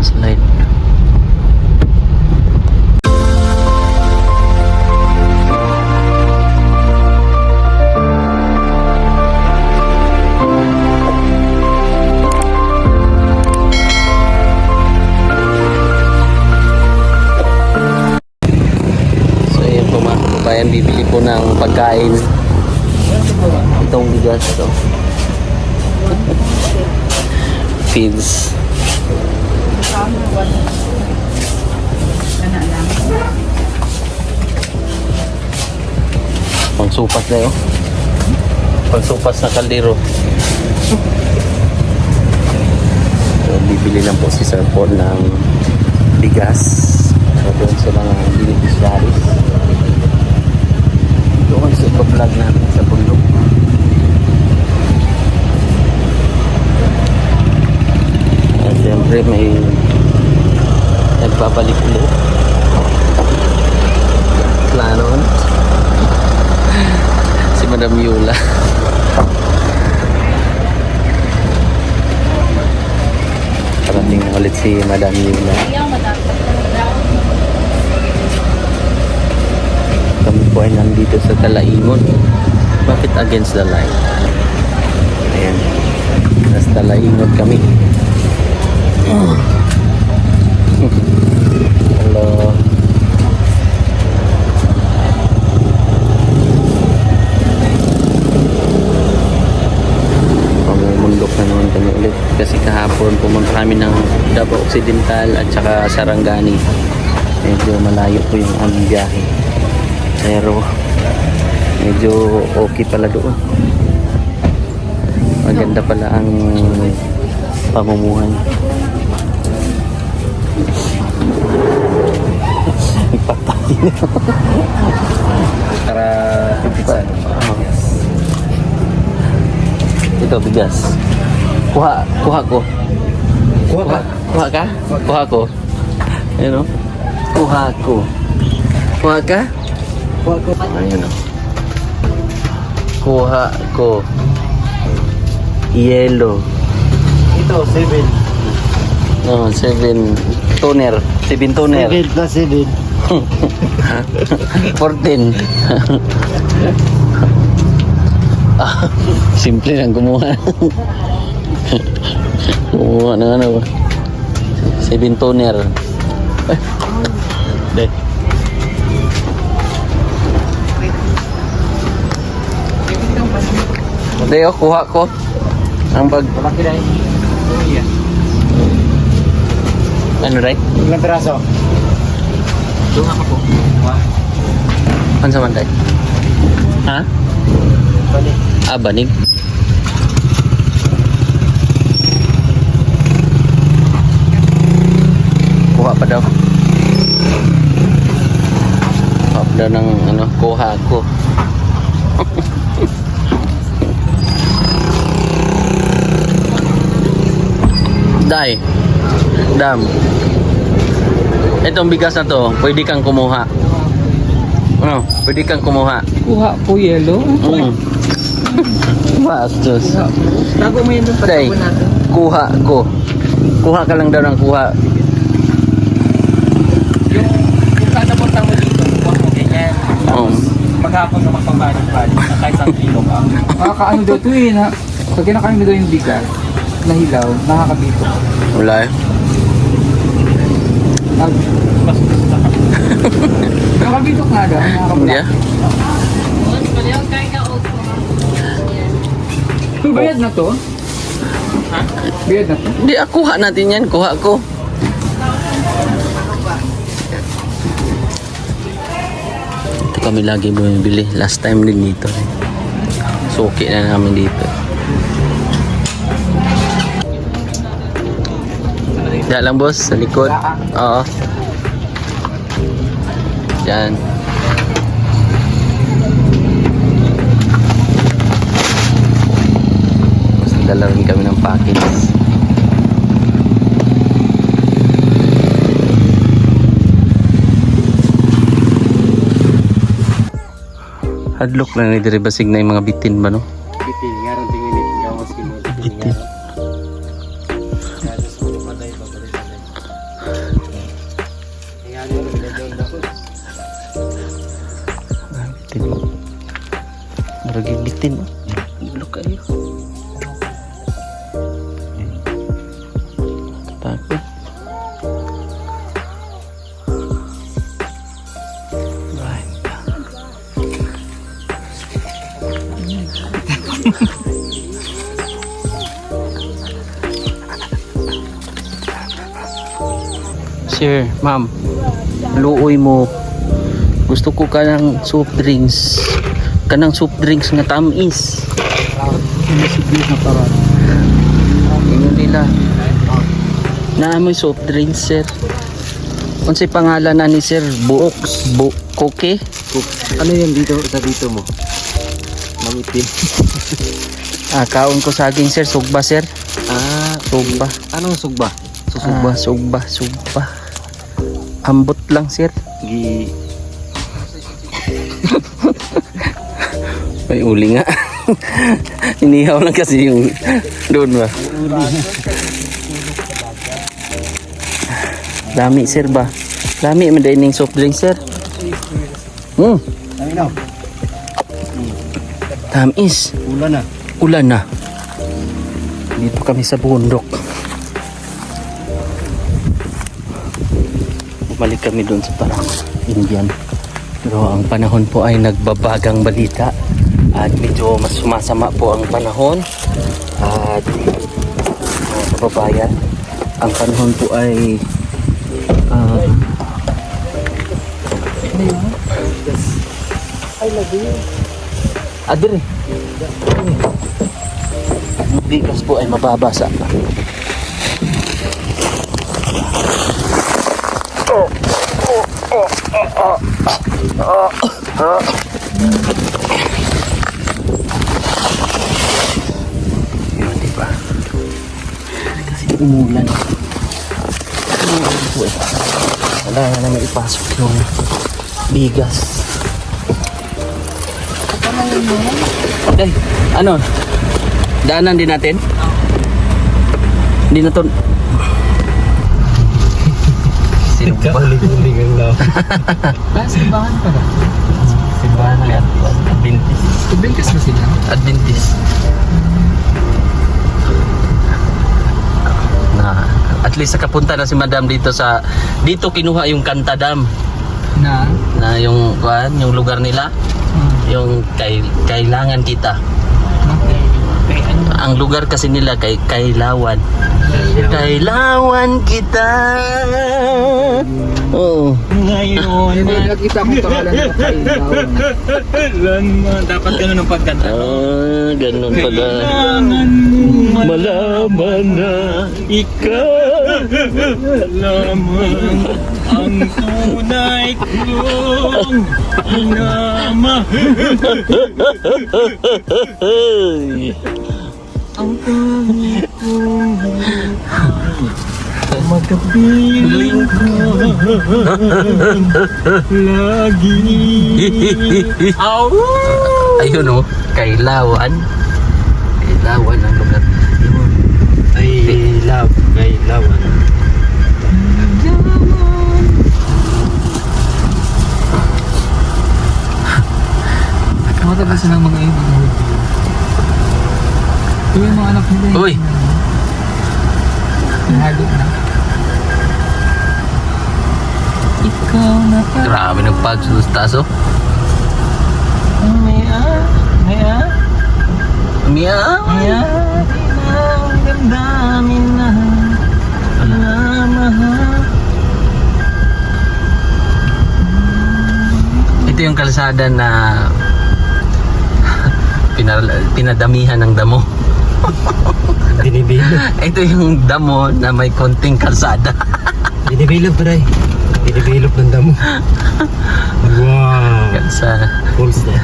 Slide. Ayan, bibili po ng pagkain. Itong bigas to. Feeds. Pangsupas na yun. Pangsupas na kaldero. So, bibili lang po si Sir Paul ng bigas. So, doon sa mga beneficiaries. Doon sa vlog namin sa bundok. At siyempre may nagpapalik ulit. Planon. Si Madam Yula. Parating na ulit si Madam Yula. Kami po ay nandito sa Talaingon. Bakit against the light? Ayan. Nasa Talaingon kami. Hello. Pamumundok na naman kami ulit. Kasi kahapon pumunta kami ng Davao Occidental at saka Sarangani. Medyo malayo po yung aming biyahe. Pero medyo okay pala doon. Maganda pala ang pamumuhay. Patay na. Para pipitsan. Ito bigas. Kuha ko. Kuha ka? Kuha ko. Ayun o. Kuha ko. Kuha ka? Ayun o. Kuha ko. Yellow. Ito, 7. No, 7 toner. 7 toner. 7 plus 7. 14. Simple lang kumuha. Kumuha ng ano. 7 toner. Deh. Deo, kuha ko ang bag. Malaki na yun. Ano rin? Ilang piraso? Dunga ka po. Ano sa manday? Ha? Balik. Banig. Kuha pa daw. Kuha pa daw ng ano, kuha ko. Day. Dam. Itong bigas na to, pwede kang kumuha. Ano? Pwede kang kumuha. Kuha po yellow. Bastos. Bago mo yun pa Day. Kuha ko. Kuha ka lang daw ng kuha. Yung kada punta mo dito, kuha mo ganyan. Maghapon na magpabalik-balik na kahit 1 kilo ka. Nakakaano daw ito eh. Pag kinakain mo daw yung bigas, nahilaw, nakakabito. Wala eh. Nakabito nga daw, nakakabito. Yeah. Bayad na to? Ha? Bayad na to? Hindi, kuha natin yan. Kuha ko. Ito kami lagi bumibili. Last time din dito. Suki na namin dito. Diyan lang boss, sa likod. Oo. Diyan. Tapos dala rin kami ng packets. Hadlok lang ni diri basig na yung mga bitin ba no? Bitin, ngaron tingin ni gawas kimo. Bitin. Ragibitin. Gulo kayo. Takot. Right. Sir, ma'am, luoy mo. Gusto ko kanang soft drinks. Kanang soft drinks nga tamis. Ingon nila. Naamoy soft drinks, sir. Unsay pangalan na ni sir? Koke? Ano yan dito sa dito mo? Mangitim. Kaon ko saging, sir. Sugba, sir. Sugba. Anong sugba? Sugba. Ambot lang, sir. Gi May uli nga. Inihaw lang kasi yung doon ba. Dami, sir ba? Dami man dining soft drink, sir. Tamis. Ulan na. Dito kami sa bundok. Bumalik kami doon sa parang Indian. Pero ang panahon po ay nagbabagang balita at medyo mas sumasama po ang panahon. At mga kababayan, ang panahon po ay Adire. Ang bigas po ay mababasa. Yun, diba? Kasi umulan. Umulan po eh. Wala na naman ipasok yung bigas. Okay, ano? Daanan din natin? Hindi na to. Kaling-kalingan lang. Simbahan pa ba? Simbahan na yan. Adventist. Adventist ba sila? Adventist. Na, at least nakapunta na si Madam dito sa dito kinuha yung Kantadam na yung yung lugar nila, yung kailangan kita. Ang lugar kasi nila kay Kailawan. Kailawan kita. Oo. Ngayon, nakita ko pangalan ng Kailawan. Dapat ganun ang pagkanta. Ganun pala. Malaman na ikaw. Malaman ang tunay kong minamahal. Ang tunay kong magkapiling ko lagi. Ayun oh, Kailawan. Kailawan ang lugar. Kailawan. Matagal sa mga ibig. Ito yung mga anak nila. Uy! Nahagod na. Ikaw na pa. Grabe ng pagsustas oh. Maya. Ang damdamin na mahal. Ito yung kalsada na pinadamihan ng damo. Dinibilog. Ito yung damo na may konting kalsada. Dinibilog pa rin. Dinibilog ng damo. Wow. Kalsada. Falls na.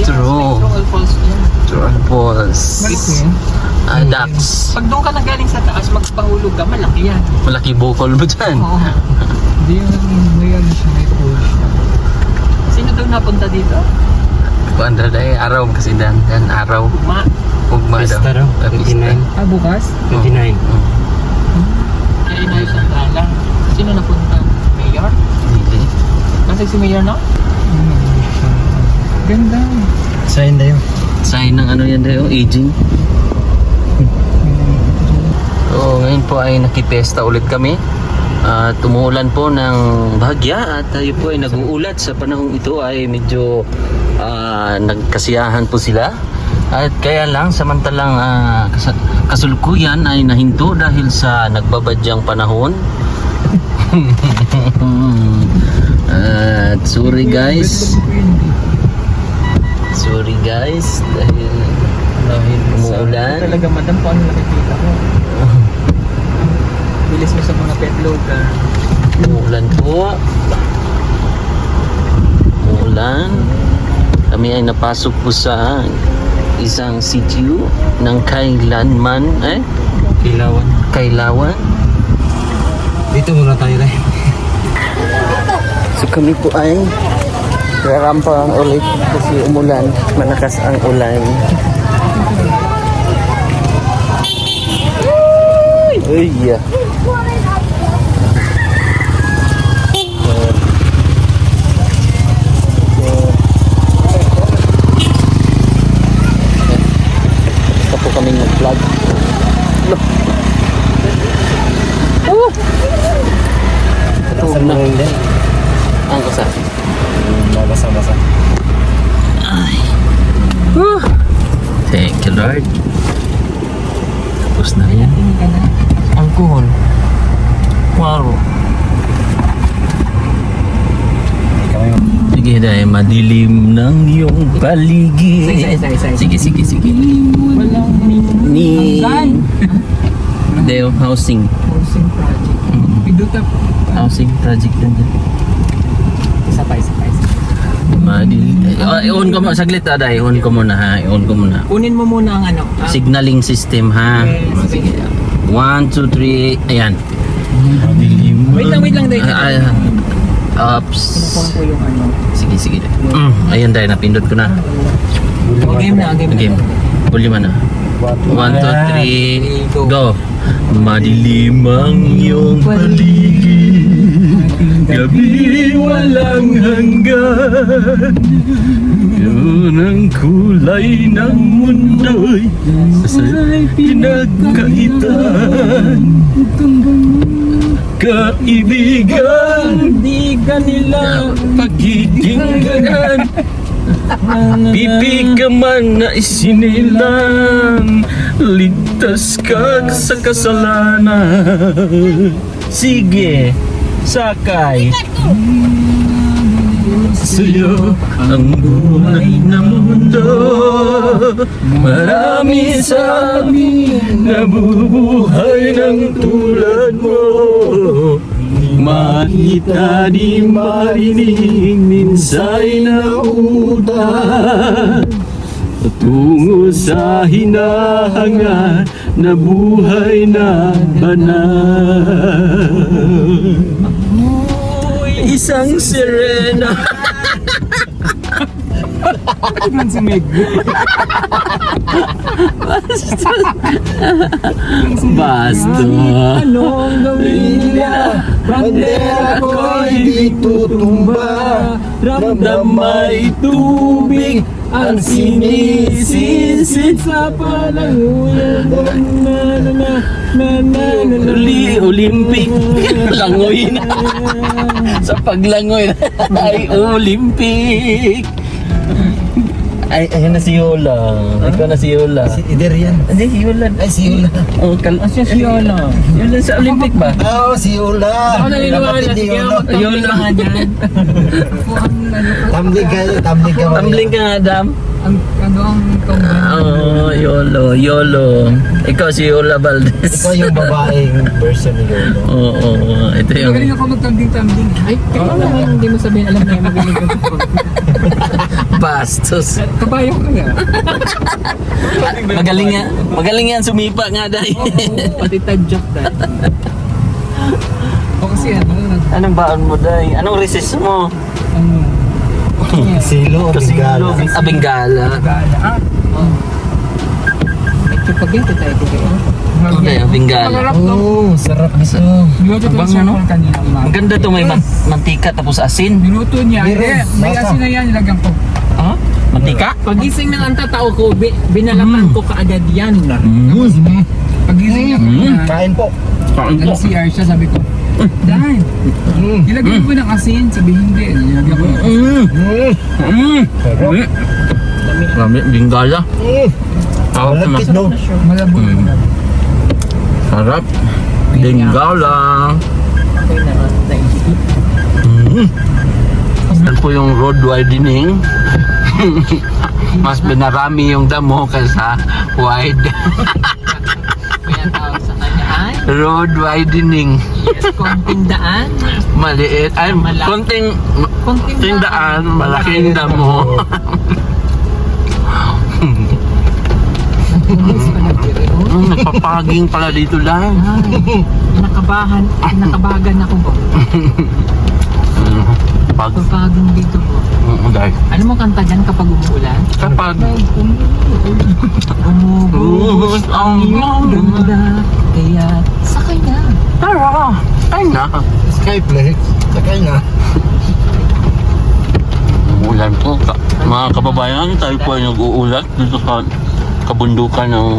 True. True Falls. Balik mo yan. Ducks. Pag doon ka na galing sa taas, magpahulog ka, malaki yan. Malaki bukol mo dyan. Oo. Hindi yan siya may pool siya. Sino daw napunta dito? Kuandra day, araw kasi dan araw. Ugma daw. Pista raw. 29. Bukas? 29. Kaya inayos ang dalang. Sino napunta? Mayor? Dili. Kasi si Mayor na? Ganda. Sign na yun. Sign ng ano yan daw, aging. So, ngayon po ay nakipesta ulit kami. Tumuulan po ng bahagya at tayo po ay nag-uulat. Sa panahong ito ay medyo nagkasiyahan po sila. At kaya lang, samantalang kasulukuyan ay nahinto dahil sa nagbabadyang panahon. At sorry guys. Sorry guys dahil umuulan. Talaga madam po ano nakikita ko. Bilis mo sa mga pet loader. Umuulan po. Umuulan. Kami ay napasok po sa isang sitio ng Kailawan. Dito muna tayo na. So kami po ay rarampa ulit kasi umulan. Malakas ang ulan. Uy! Basta po kami nag-vlog. Saan mo yun? Ang kasa. Mabasa-basa. Thank you Lord. Tapos na yan. Alcohol. Wow. Sige dahil madilim ng iyong paligid. Isa. Sige. Walang Ni Deo Housing. housing project. Piduta po. Housing project lang dyan. Isa pa. Madilim. I-on ko mo. Saglit Day. I-on ko muna ha. I-on ko muna. Kunin mo muna ang ano. Signaling system ha. Yes, sige. 1, 2, 3. Ayan. Madilim. Wait lang, Day. Ups. Kinukuha ko yung ano. Sige. Ayan Day. Napindot ko na. Game na. Game. Volume na. 1, 2, 3, go! Madilim ang iyong paligid, gabi walang hanggan. Yun ang kulay ng mundo'y sa pinagkaitan. Kaibigan, Di ka nila. pagiging ganan. Pipi ka man na isinilang, ligtas ka sa kasalanan. Sige, sakay. Sa'yo ang buhay na mundo. Marami sa amin nabubuhay ng tulad mo. Makita di marinig, minsay na utan. Tungo sa hinahangad na buhay na banal. Isang sirena. Nang sumig. Basta Anong gawin nila? Bandera ko'y di tutumba. Ramdam may tubig ang sinisisid sa palanguyan. Olympic. Langoy na. Sa paglangoy na ay Olympic. Ay, ayun na si Yola. Ikaw na si Yola. Si Ider yan. Hindi, si Yola. Ay, si Yola. Oh, Asya si Yola. Yola sa Olympic ba? Oo, si Yola. Ako naniniwala. Kapatid ni Sige Yola. ako Yola. nga dyan. Tumbling ka. Tumbling ka nga, Dam. Ang Oo, Yolo. Ikaw si Yola Valdez. Ikaw yung babaeng version ni Yola. Oo, ito yung... Magaling ako magtambling-tambling. Ay, kaya naman hindi mo sabihin alam na yung magaling ako. Bastos. Kabayo ka nga. Magaling yan sumipa nga dahil. Pati tadjak dahil. O kasi ano, Anong baon mo dahil? Anong recess mo? Silo o Kasi bigala. Abingala. gala. Ah, oh. Spaghetti tayo ko kayo. Okay, ang bingala. Magarap to. sarap nito. Niluto to Abang sa ano? kanina umaga. Ang ganda to, may mantika tapos asin. Niluto niya. Meron. May Lasa. asin na yan, nilagyan ko. Ah? Mantika? Pagising ng antatao ko, binalaman ko kaagad yan. Pagising niya, Kain po. nag-CR siya, sabi ko, Dan, nilagyan ko ng asin, sabi hindi. Nilagyan ko ng asin. Sarap. Marami, bingala. Sarap naman. Malapit, no? Malabo. Sarap. Bingala. Okay na, naisip. Yan po yung road widening. Mas binarami yung damo kaysa wide. Kaya tawag sa kanya ay, Road widening. yes, konting daan. Maliit. Ay, konting Konting daan, malaking damo. Nagpapaging pala dito lang. Nakabagan ako po. Pag, Pagpagong dito po. dahil Alam mo kanta dyan kapag umuulan? kapag Umubuhos ang ganda. Kaya sakay na. tara, ay na. Skyflex. Sakay na. Umulan po. Mga kababayan, tayo po ay nag-uulat dito sa kabundukan ng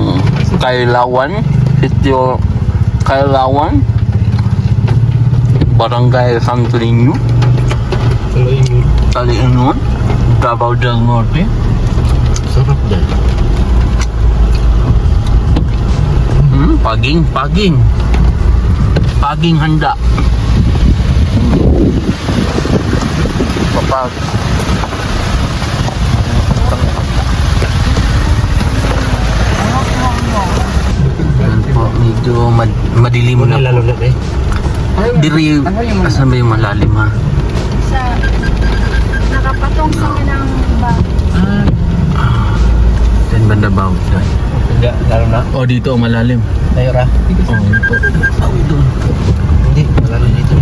Kailawan. Sitio Kailawan. Barangay Santo Niño. Tuloy yun. Talianon. Davao del Norte. Sarap dahil. Paging. Paging handa. Papag. Yan po, medyo madilim Muna na lalo po. na eh. Diri, asan ba yung malalim ha? Sa nakapatong sa kanilang bag. Then banda ba? Hindi, lalo na. Oh, dito malalim. Tayo ra. Oh, ito. Doon. Hindi, lalo dito.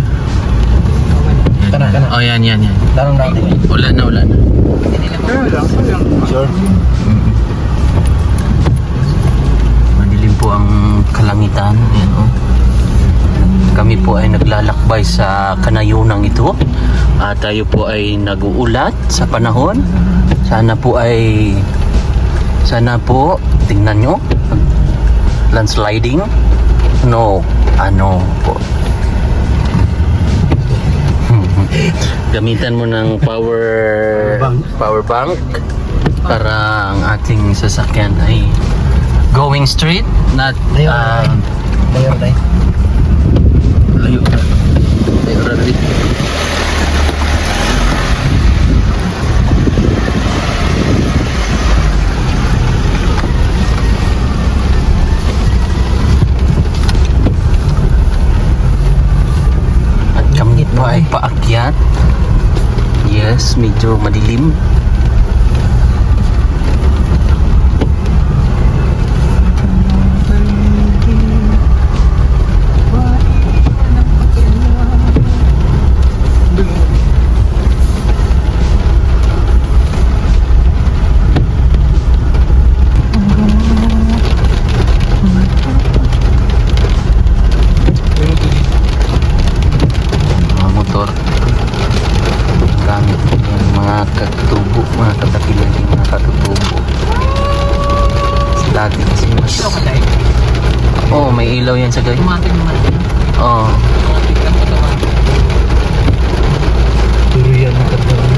Kana. Oh, yan. Lalo natin. Wala na. Sure. Madilim po ang kalangitan. Yan, oh. Kami po ay naglalakbay sa kanayunang ito. At tayo po ay nag-uulat sa panahon. Sana po, tingnan nyo, landsliding. No, ano po. Gamitan mo ng power bank para ang ating sasakyan ay going straight, not Tayo ra. layo. Layo rin. At kami po ay paakyat. Yes, medyo madilim. Mga motor gamit yung mga katutubo, mga katapilan yung mga katutubo dati kasi mas may ilaw yan sa gayon. Tumating naman. Tumating ang katawan. Tuloy yan ang katawan.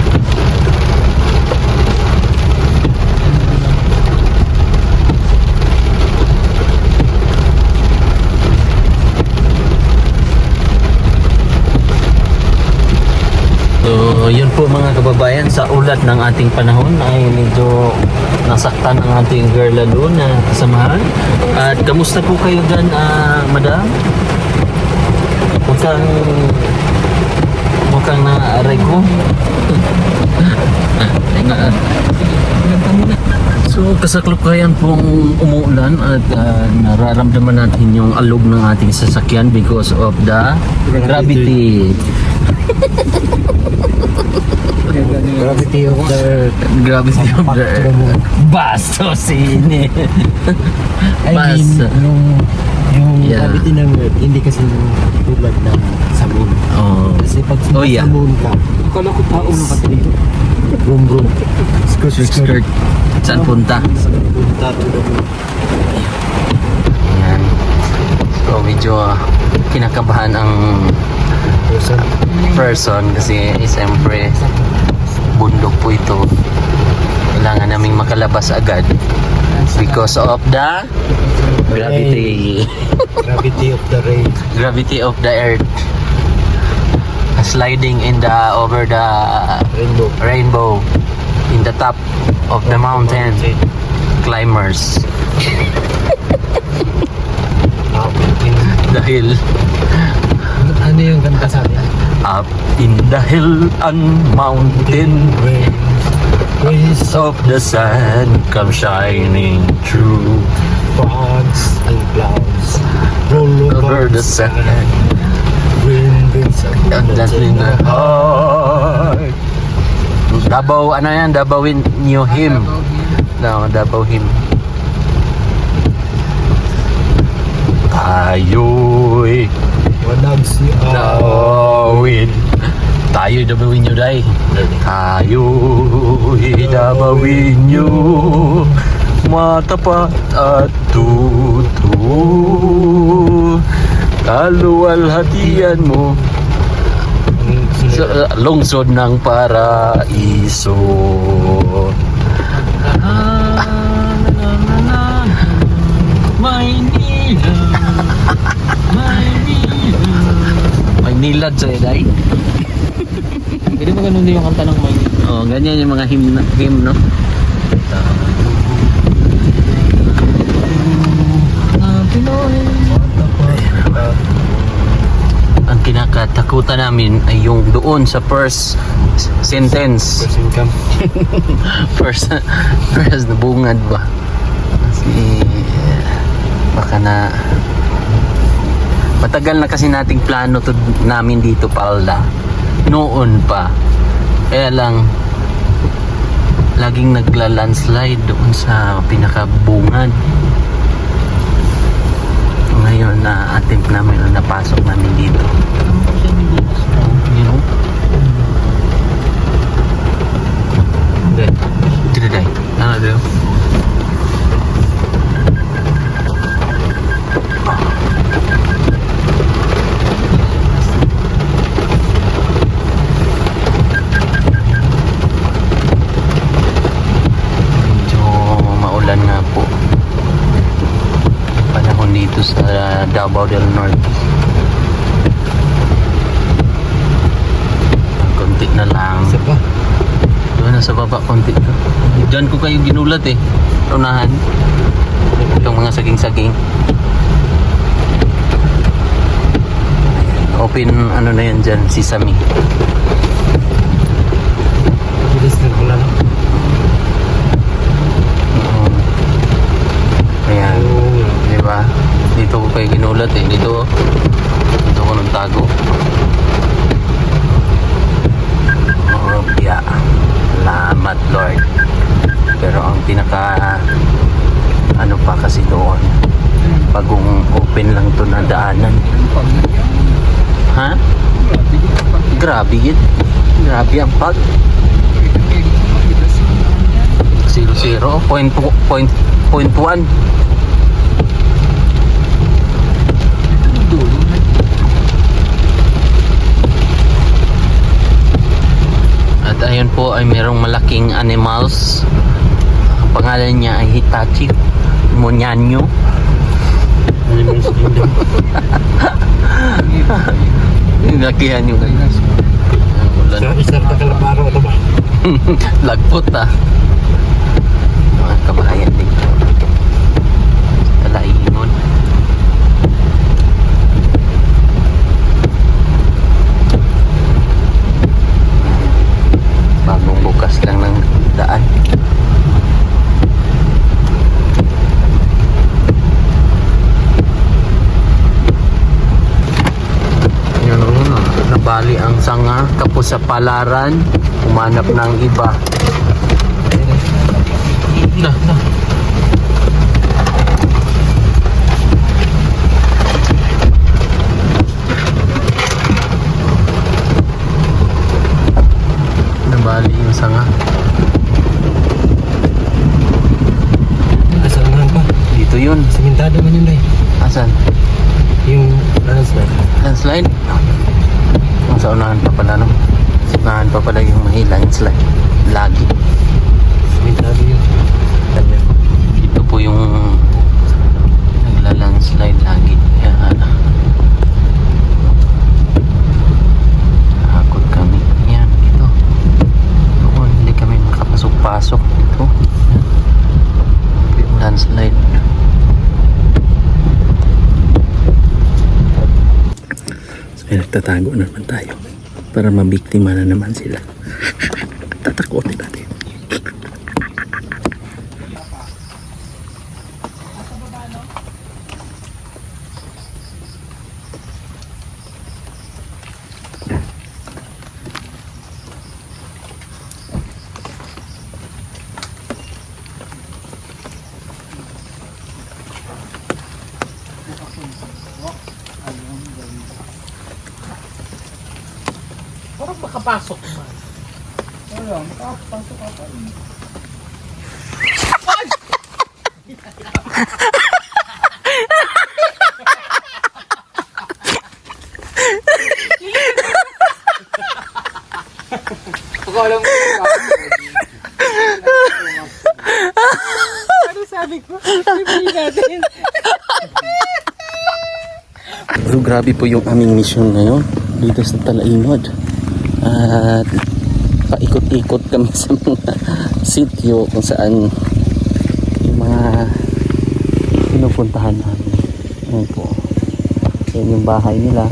So, yun po mga kababayan, sa ulat ng ating panahon ay medyo nasaktan ang ating girl lalo na kasamahan. At kamusta po kayo dyan, madam? Mukhang na-aray ko. So, kasaklukayan pong umuulan at nararamdaman natin yung alog ng ating sasakyan because of the gravity. Gravity of the Earth. Gravity of the Earth. Basto sini. I mean, yung Yeah. gravity ng Earth, hindi kasi tulad ng sa moon. Oh. Kasi pag Oh, yeah. sa moon ka, Akala ko tao na katulad. boom boom. Skirt. Saan punta? Punta to the moon. Ayan. So medyo kinakabahan ang person kasi siyempre bundok po ito. Kailangan naming makalabas agad because of the gravity. Gravity of the rain. Gravity of the earth. Sliding in the over the rainbow in the top of the mountain. Climbers. The hill. Ano yung kanta sa atin? Up in the hill and mountain Rays of the sun come shining through fogs and clouds roll over the sun Winds and that's in the heart. Davao, ano yan? Davawin new hymn. No, Davao hymn. Tayo'y dawin. Tayo'y dabawin nyo, day. Tayo'y dabawin nyo. Matapat at tuto. Kaluwalhatian mo sa lungsod ng paraiso. Maynila, Maynila. May nilad sa'yo, day. Pwede ba ganun din yung kanta ng Maynila? Oh, ganyan yung mga hymn, no? Ang kinakatakutan namin ay yung doon sa first sentence. income. First na bungad ba? Kasi baka na matagal na kasi nating plano to namin dito palda. Noon pa. Kaya lang laging nagla-landslide doon sa pinakabungad. Ngayon na attempt namin o napasok namin dito. You know? Dito day. Ano dito? Medyo maulan nga po. Panahon dito sa Davao del Norte. Konti na lang. Isa pa. Doon na sa baba konti to. Diyan ko kayo ginulat eh. Unahan. Itong mga saging-saging. Open ano na yan dyan, sesame. Bilis na pula lang. Ayan. Diba? Dito ko kayo ginulat eh. Dito ko nang tago. Orobia. Salamat Lord. Pero ang pinaka ano pa kasi doon, bagong open lang to na daanan. Ha? Grabe yun. Grabe ang pag 0.0 point 1. At ayun po ay merong malaking animals. Ang pangalan niya ay Hitachi Monyanyo. Animals Kingdom. Lakihan yung Isang tagalabaro ito ba? lagpot mga kabahayan dito Talainon. Bagong bukas lang ng daan. Yun, nabali ang sanga, tapos sa palaran, umanap ng iba. Na. Nabali yung sanga. Kasangan pa. Dito yun. Sementado man yun dahil. Asan? Yung landslide. Landslide? Sa unahan pa pala, no? Sa unahan pa pala yung may landslide. Lagi. Sementado yun. Ito po yung nagla-landslide lagi. Kaya hakot kami. Yan, dito. Doon, hindi kami makapasok-pasok dito. Yung landslide. So, nagtatago naman tayo para mabiktima na naman sila. Tatakotin natin. Parang makapasok man. Pagkalang mo. Ano sabi ko? Sabi natin. So grabe po yung aming mission ngayon dito sa Talaimod. At paikot-ikot kami sa mga sityo kung saan yung mga pinupuntahan namin. Ayan po. Yan yung bahay nila.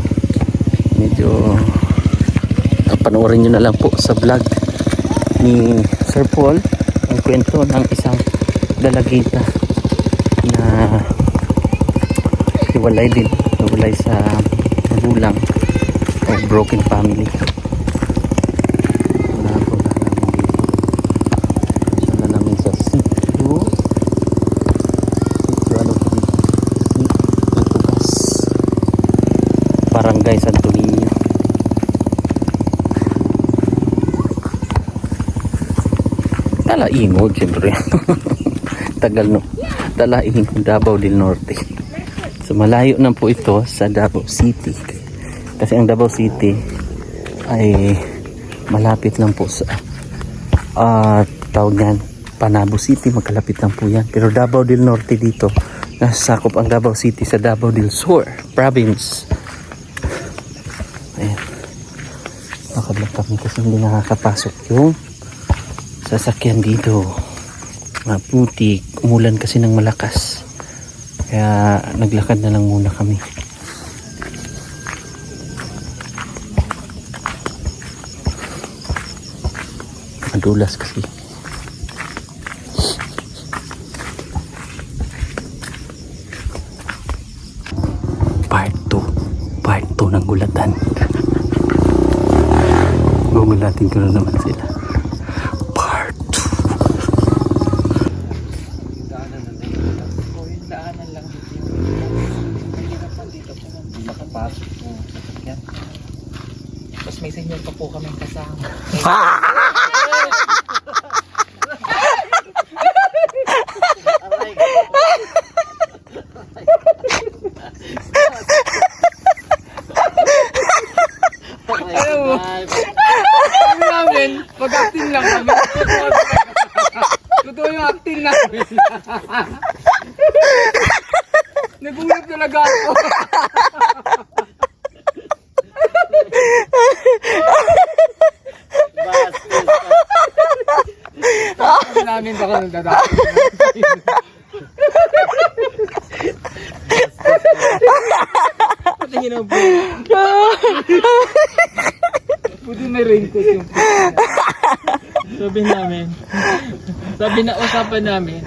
Medyo panoorin nyo na lang po sa vlog ni Sir Paul ang kwento ng isang dalagita na hiwalay din, hiwalay sa magulang o broken family. Wala namin sa sitio. Ano po dito? Itugas. Barangay Santo Niño. Talaingod, siyempre. Tagal, no? Talaingod, Davao del Norte. So malayo na po ito sa Davao City. Kasi ang Davao City ay malapit lang po sa tawag yan, Panabo City, magkalapit lang po yan. Pero Davao del Norte dito, nasasakop ang Davao City sa Davao del Sur Province. Ayan. Nakablak kami kasi hindi nakakapasok yung sasakyan dito. Maputik, umulan kasi ng malakas. Kaya naglakad na lang muna kami. Madulas kasi. Part 2. Part 2 ng gulatan. Gugulatin ko na naman sila. Part 2. Daanan lang dito. Mahirapan dito po. Hindi makapasok po. Yan. Tapos may sinyal pa po kami kasama. Sabi namin, mag-acting lang kami. Totoo yung acting namin. Nagulat talaga ako. Sabi namin baka nagdadako. Patingin ang po. Pwede may raincoat yung Sabi namin. Sabi na usapan namin.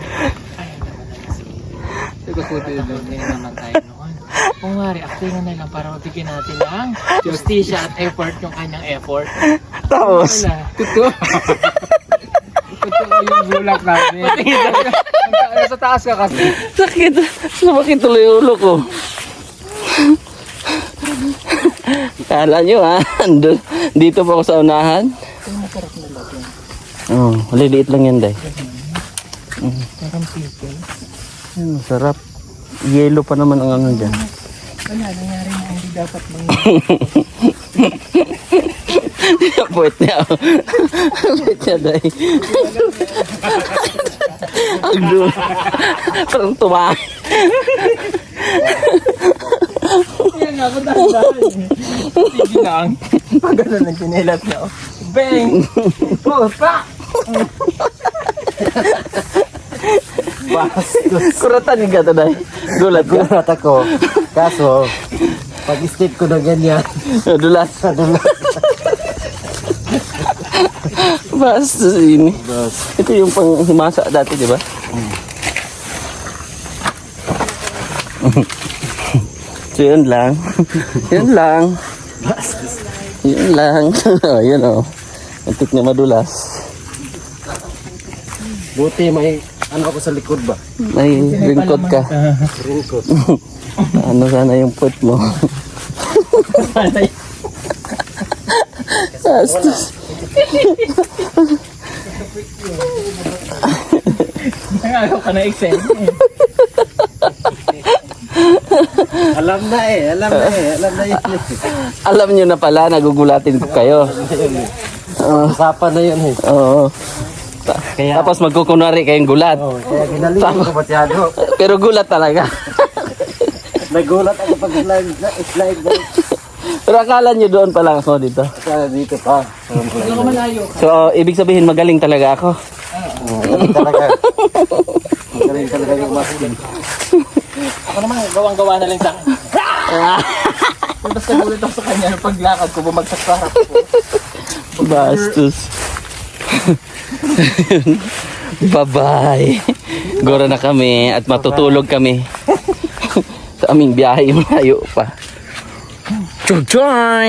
Siguro po naman tayo noon. Kung wari, actingan na lang para mabigyan natin ng justisya at effort yung kanyang effort. Tapos, Wala. Totoo. Totoo yung bulak namin. Sa taas ka kasi. sakit. Sumakit tuloy yung ulo ko. Kala nyo ha, dito pa ako sa unahan. Oh, maliliit lang yan, Day. Parang people. Sarap. Yellow pa naman ang ano dyan. Wala, nangyari na hindi dapat mga... Puwet niya. Puwet niya, Day. Ang dun. Parang tumahay. Yan nga, dahan-dahan. Sige lang. Pag gano'n ang kinilat niya. Bang! Puta! Kuratan ni gato, Day. Gulat ka. Gulat ako. Kaso, pag-step ko na ganyan, Dulas. Basta ini. Ito yung pang himasa dati, di ba? So yun lang. Yun lang. Yun lang. Yun o. Antik na madulas. buti may ano ako sa likod ba? May ringkod ka. Ringkod. Ano sana yung puwet mo? Bastos. Nangagaw ka na exam. Alam na yun. Alam nyo na pala, nagugulatin ko kayo. Usapan na yun eh. Oo. Kaya, Tapos magkukunwari kayong gulat. kaya ginalingan ko masyado. Pero gulat talaga. Nagulat ako pag slide na. Pero akala nyo doon pa lang ako dito. Sa dito pa. Malayo. So, ibig sabihin magaling talaga ako. Magaling talaga. Magaling talaga yung masking. Ako naman, gawang-gawa na lang sa akin. Tapos nagulat ako sa kanya, paglakad ko, bumagsak sa harap ko. Bastos. Bye-bye. Gora na kami at matutulog kami. Sa aming biyahe malayo pa. Chug-choy!